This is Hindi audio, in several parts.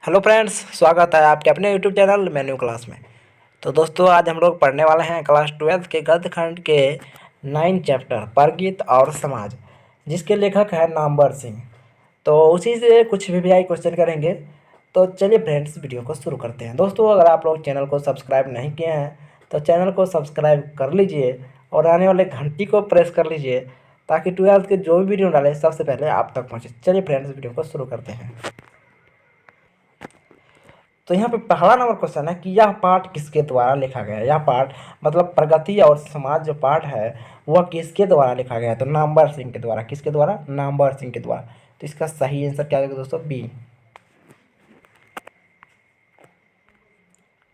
हेलो फ्रेंड्स, स्वागत है आपके अपने यूट्यूब चैनल मेन्यू क्लास में। तो दोस्तों, आज हम लोग पढ़ने वाले हैं क्लास 12 के गद्य खंड के 9 चैप्टर परगीत और समाज, जिसके लेखक है नामवर सिंह। तो उसी से कुछ वीवीआई क्वेश्चन करेंगे। तो चलिए फ्रेंड्स, वीडियो को शुरू करते हैं। दोस्तों, अगर आप लोग चैनल को सब्सक्राइब नहीं किए हैं तो चैनल को सब्सक्राइब कर लीजिए और आने वाले घंटी को प्रेस कर लीजिए, ताकि 12 के जो भी वीडियो डालें सबसे पहले आप तक पहुँचे। चलिए फ्रेंड्स, वीडियो को शुरू करते हैं। तो यहाँ पे पहला नंबर क्वेश्चन है कि यह पाठ किसके द्वारा लिखा गया है। यह पाठ मतलब प्रगति और समाज जो पाठ है वह किसके द्वारा लिखा गया है। तो नामवर सिंह के द्वारा। किसके द्वारा? नामवर सिंह के द्वारा। तो इसका सही आंसर क्या होगा दोस्तों? बी।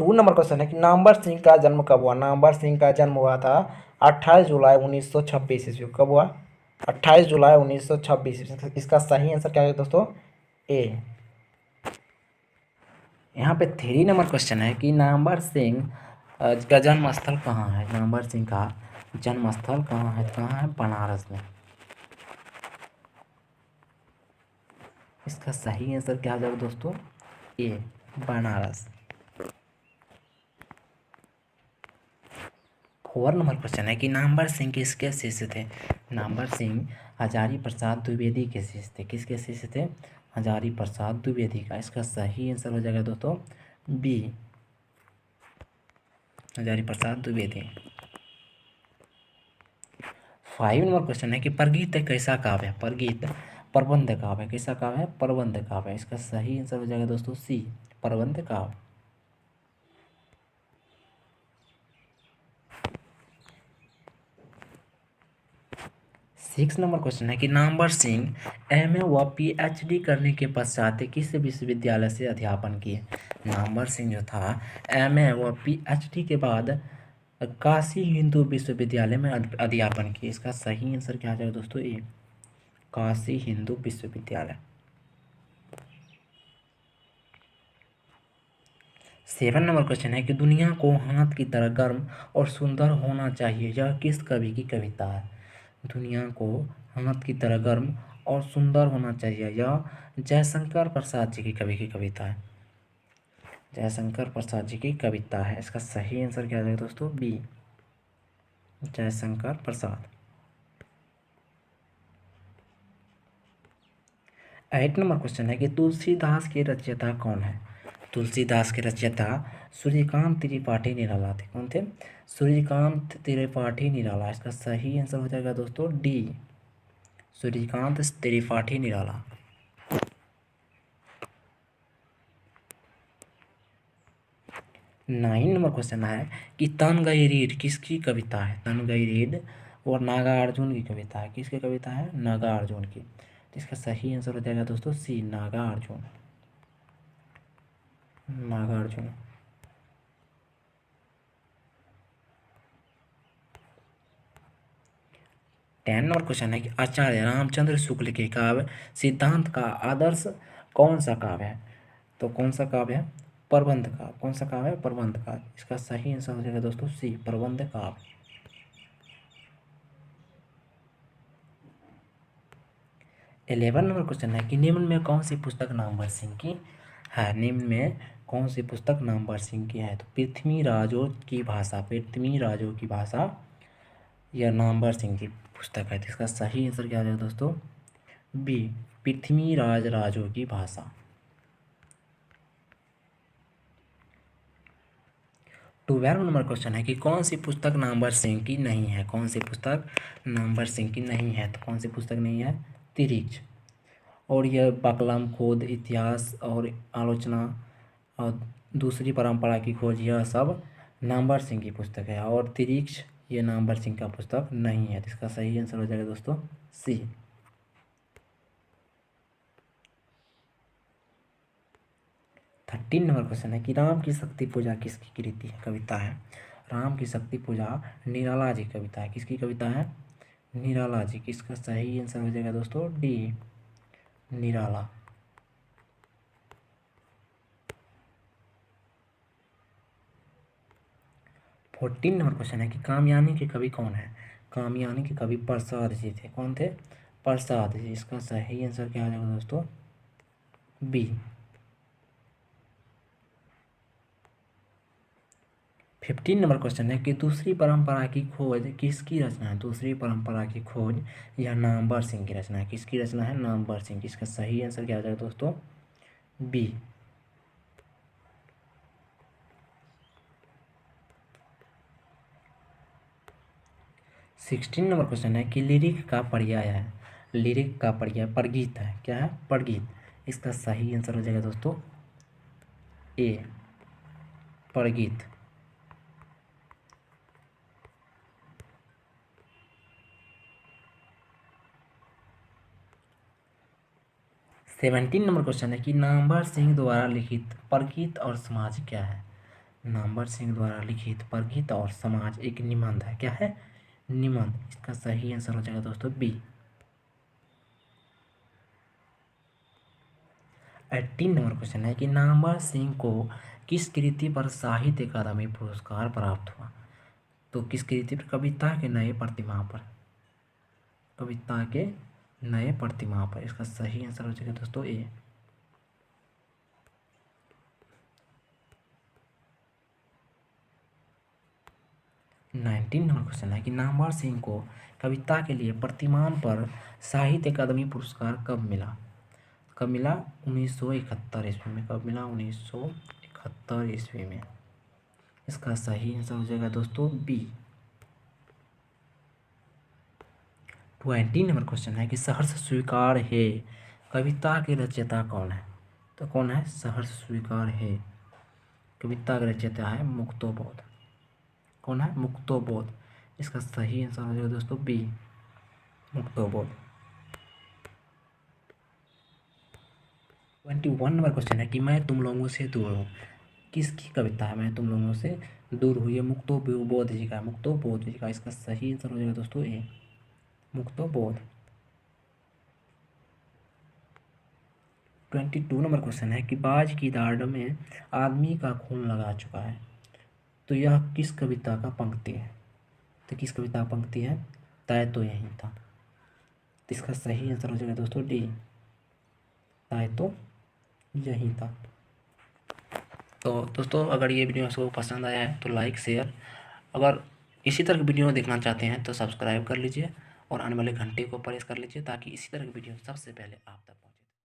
2 नंबर क्वेश्चन है कि नामवर सिंह का जन्म कब हुआ। नामवर सिंह का जन्म हुआ था 28 जुलाई 1926 ईस्वी। कब हुआ? 28 जुलाई 1926 ईस्वी। इसका सही आंसर क्या होगा दोस्तों? ए। यहाँ पे 3 नंबर क्वेश्चन है कि नामवर सिंह का जन्म स्थल कहाँ है। नामवर सिंह का जन्म स्थल कहाँ है? कहाँ है? बनारस में। इसका सही आंसर क्या हो जाएगा दोस्तों? ए, बनारस। 4 नंबर क्वेश्चन है कि नामवर सिंह किसके शिष्य थे। नामवर सिंह हजारी प्रसाद द्विवेदी के शिष्य थे। किसके शिष्य थे? हजारी प्रसाद द्विवेदी का। इसका सही आंसर हो जाएगा दोस्तों B, Hazari Prasad Dwivedi. 5 number question है कि परगीत एक कैसा काव्य है। परगीत प्रबंध काव्य है। कैसा काव्य है? प्रबंध काव्य है। इसका सही आंसर हो जाएगा दोस्तों सी, प्रबंध काव्य। 6 नंबर क्वेश्चन है कि नामवर सिंह एमए व पीएचडी करने के पश्चात किस विश्वविद्यालय से अध्यापन किए। नामवर सिंह जो था एमए व पीएचडी के बाद काशी हिंदू विश्वविद्यालय में अध्यापन किए। इसका सही आंसर क्या आ जाएगा दोस्तों? ए, काशी हिंदू विश्वविद्यालय। 7 नंबर क्वेश्चन है कि दुनिया को हाथ की तरह गर्म और सुंदर होना चाहिए, यह किस कवि की कविता है। दुनिया को हाथ की तरह गर्म और सुंदर होना चाहिए, यह जयशंकर प्रसाद जी की कवि की कविता है। जयशंकर प्रसाद जी की कविता है। इसका सही आंसर क्या है दोस्तों? B, Jaishankar Prasad. 8 number question है कि तुलसीदास के रचयिता कौन है। तुलसीदास के रचयिता सूर्यकांत त्रिपाठी निराला थे। कौन थे? सूर्यकांत त्रिपाठी निराला। इसका सही आंसर हो जाएगा दोस्तों D, Suryakant Tripathi Nirala. 9 number question है कि तन गई रीड किसकी कविता है। तन गई रीड और नागार्जुन की कविता है। किसकी कविता है? नागार्जुन की। तो इसका सही आंसर हो जाएगा दोस्तों सी, नागार्जुन, नागार्जुन। 10 नंबर क्वेश्चन है कि आचार्य रामचंद्र शुक्ल के काव्य सिद्धांत का आदर्श कौन सा काव्य है। तो कौन सा काव्य है? प्रबंध काव्य। कौन सा काव्य है? प्रबंध काव्य। इसका सही आंसर हो जाएगा दोस्तों सी, प्रबंध काव्य। 11 नंबर क्वेश्चन है कि निम्न में कौन सी पुस्तक नामवर सिंह की है। निम्न में कौन सी पुस्तक नामवर सिंह की है। तो पृथ्वी राजों की भाषा, पृथ्वी राजों की भाषा यह नामवर सिंह की पुस्तक है। तो इसका सही आंसर क्या हो जाएगा दोस्तों? बी, पृथ्वीराज राजों की भाषा। 12 नंबर क्वेश्चन है कि कौन सी पुस्तक नामवर सिंह की नहीं है। कौन सी पुस्तक नामवर सिंह की नहीं है। तो कौन सी पुस्तक नहीं है? तिरिच। और यह बकलम, खोद, इतिहास और आलोचना और दूसरी परंपरा की खोज, यह सब नामवर सिंह की पुस्तक है। और तिरिच ये नामवर सिंह का पुस्तक नहीं है। तो इसका सही आंसर हो जाएगा दोस्तों सी। 13 नंबर क्वेश्चन है कि राम की शक्ति पूजा किसकी कृति है, कविता है। राम की शक्ति पूजा निराला जी कविता है। किसकी कविता है? निराला जी की। इसका सही आंसर हो जाएगा दोस्तों डी, निराला। 14 नंबर क्वेश्चन है कि कामयानी के कवि कौन है। कामयानी के कवि प्रसाद जी थे। कौन थे? प्रसाद जी। इसका सही आंसर क्या हो जाएगा दोस्तों? बी, 15 नंबर क्वेश्चन है कि दूसरी परंपरा की खोज किसकी रचना है। दूसरी परंपरा की खोज यह नामवर सिंह की रचना है। किसकी रचना है? नामवर सिंह। इसका सही आंसर क्या हो जाएगा दोस्तों? बी। 16 नंबर क्वेश्चन है कि लिरिक का पर्याय है। लिरिक का पर्याय परगीत है। क्या है? परगीत। इसका सही आंसर हो जाएगा दोस्तों ए, परगीत। 17 नंबर क्वेश्चन है कि नामवर सिंह द्वारा लिखित परगीत और समाज क्या है। नामवर सिंह द्वारा लिखित परगीत और समाज एक निबंध है। क्या है? निबंध। इसका सही आंसर हो जाएगा दोस्तों बी। 18 नंबर क्वेश्चन है कि नामवर सिंह को किस कृति पर साहित्य अकादमी पुरस्कार प्राप्त हुआ। तो किस कृति पर? कविता के नए प्रतिमा पर। कविता के नए प्रतिमा पर। इसका सही आंसर हो जाएगा दोस्तों ए। 19 नंबर क्वेश्चन है कि नामवर सिंह को कविता के लिए प्रतिमान पर साहित्य अकादमी पुरस्कार कब मिला। कब मिला? 1971 ईस्वी में। कब मिला? 1971 ईस्वी में। इसका सही आंसर हो जाएगा दोस्तों बी। 20 नंबर क्वेश्चन है कि सहर्ष स्वीकार है कविता के रचयिता कौन है। तो कौन है? सहर्ष स्वीकार है कविता का रचयिता है मुक्तोबोध। कौन है? मुक्तोबोध। इसका सही आंसर हो जाएगा दोस्तों बी, मुक्तोबोध। 21 नंबर क्वेश्चन है कि मैं तुम लोगों से दूर हूँ। किसकी कविता है मैं तुम लोगों से दूर हूँ? ये मुक्तोबोध जी का। मुक्तोबोध जी का। इसका सही आंसर हो जाएगा दोस्तों ए, मुक्तोबोध। 22 नंबर क्वेश्चन है कि बाज की दाढ़ में आदमी का खून लगा चुका है। तो यह किस कविता का पंक्ति है? तो किस कविता का पंक्ति है? तय तो यही था। तो इसका सही आंसर हो जाएगा दोस्तों डी, तय तो यही था। तो दोस्तों अगर ये वीडियो आपको पसंद आया है तो लाइक शेयर, अगर इसी तरह की वीडियो देखना चाहते हैं तो सब्सक्राइब कर लीजिए और आने वाले घंटे को प्रेस कर लीजिए ताकि इसी तरह की वीडियो सबसे पहले आप तक